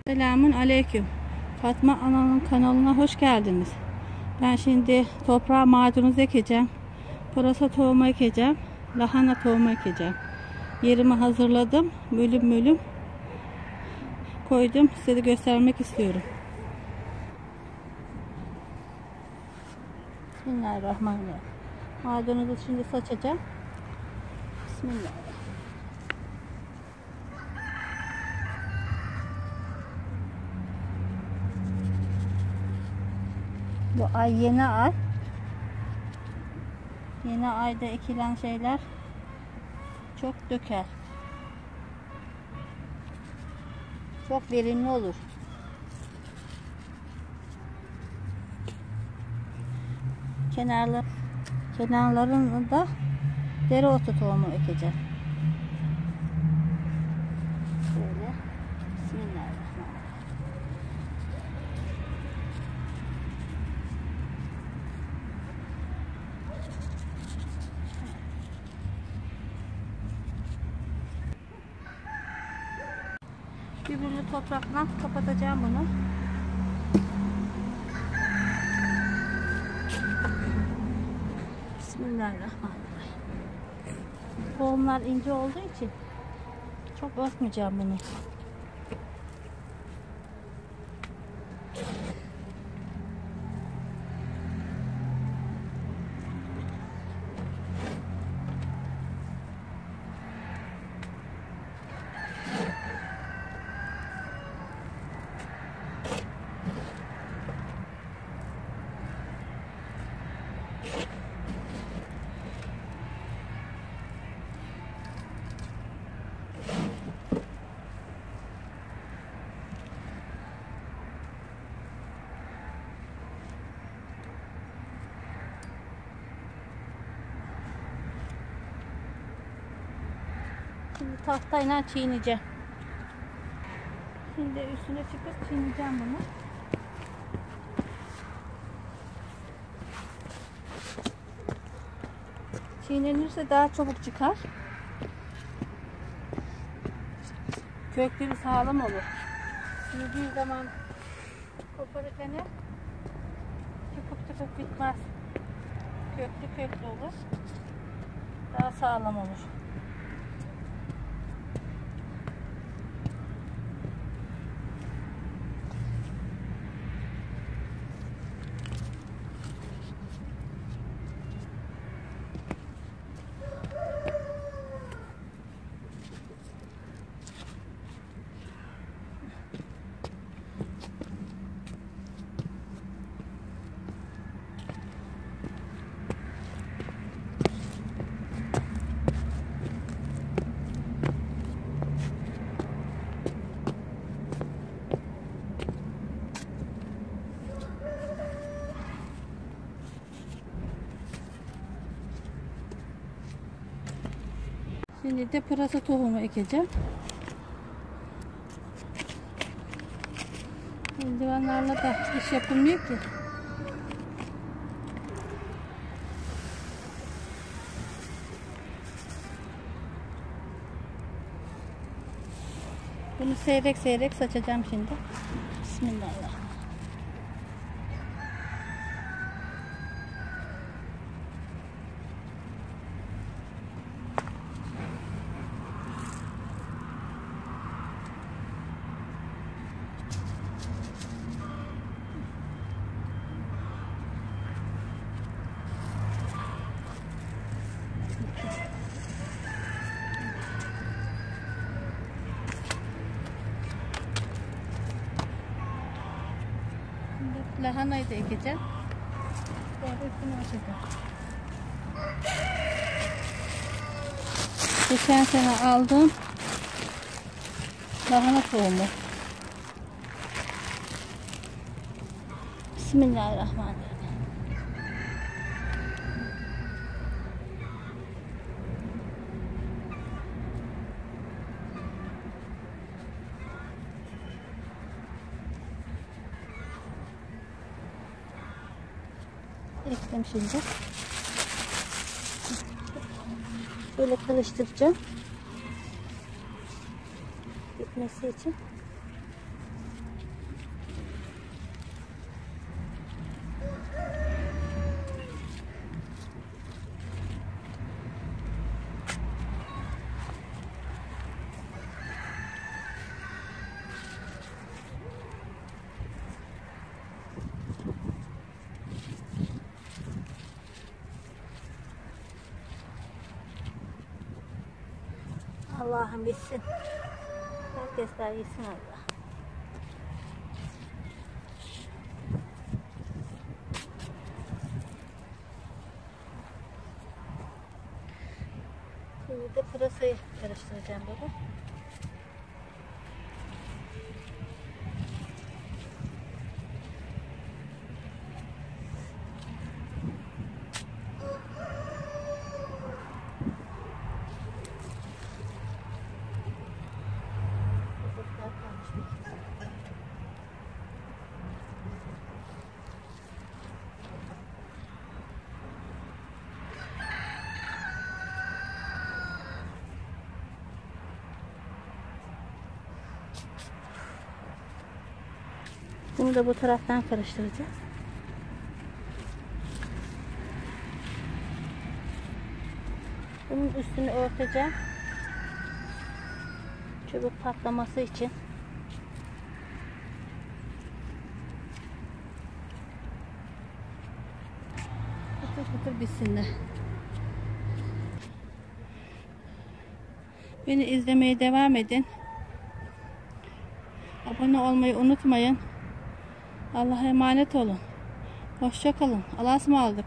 Selamun aleyküm. Fatma Ana'nın kanalına hoş geldiniz. Ben şimdi toprağa maydanoz ekeceğim. Pırasa tohumu ekeceğim. Lahana tohumu ekeceğim. Yerimi hazırladım. Bölüm bölüm koydum. Size de göstermek istiyorum. Bismillahirrahmanirrahim. Maydanozu şimdi saçacağım. Bismillahirrahmanirrahim. Bu ay yeni ay. Yeni ayda ekilen şeyler çok döker. Çok verimli olur. Kenarlarını da dereotu tohumu ekeceğim. Şöyle. Bismillahirrahmanirrahim. Gübreli toprakla kapatacağım bunu. Bismillahirrahmanirrahim. Tohumlar ince olduğu için çok basmayacağım bunu. Şimdi tahtayla çiğneyeceğim. Şimdi üstüne çıkıp çiğneyeceğim bunu. Çiğnenirse daha çabuk çıkar. Kökleri sağlam olur. Yediği zaman koparırken tıpık tıpık bitmez. Köklü olur. Daha sağlam olur. Şimdi de pırasa tohumu ekeceğim. Eldivenlerle de iş yapılmıyor ki. Bunu seyrek seyrek saçacağım şimdi. Bismillahirrahmanirrahim. Lahanayı da ekeceğim. Sonra üstüne açacağım. Geçen sene aldığım lahana tohumu. Bismillahirrahmanirrahim. Ektim şimdi. Böyle karıştıracağım. Gitmesi için. Allah'ım bitsin. Herkesler yesin Allah. Şimdi de pırasayı karıştıracağım baba. Bunu da bu taraftan karıştıracağız. Bunun üstünü örteceğim. Çabuk patlaması için. Fıtır fıtır bitsinler. Beni izlemeye devam edin. Abone olmayı unutmayın. Allah'a emanet olun. Hoşça kalın. Allah'a ısmarladık.